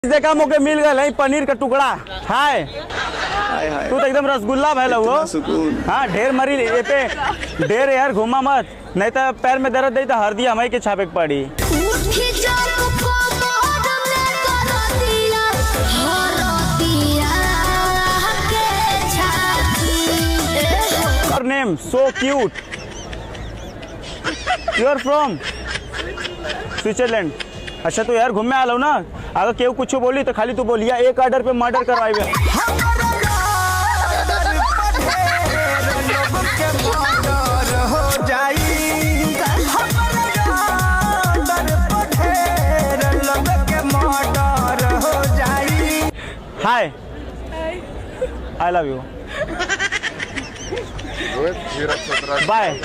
देखा मोके मिल गए पनीर का टुकड़ा। हाय तू तो एकदम रसगुल्ला भैल वो। हाँ ढेर मरी ये पे ढेर यार घुमा मत, नहीं तो पैर में दर्द दे तो हरदी हमारी के छापे के पड़ी। Your name so cute. You are from Switzerland. अच्छा तो यार घूमने आलो ना, अगर केहू कुछ बोली तो खाली तू बोलिया एक ऑर्डर पे मर्डर करवाई। हाय आई लव यू बाय।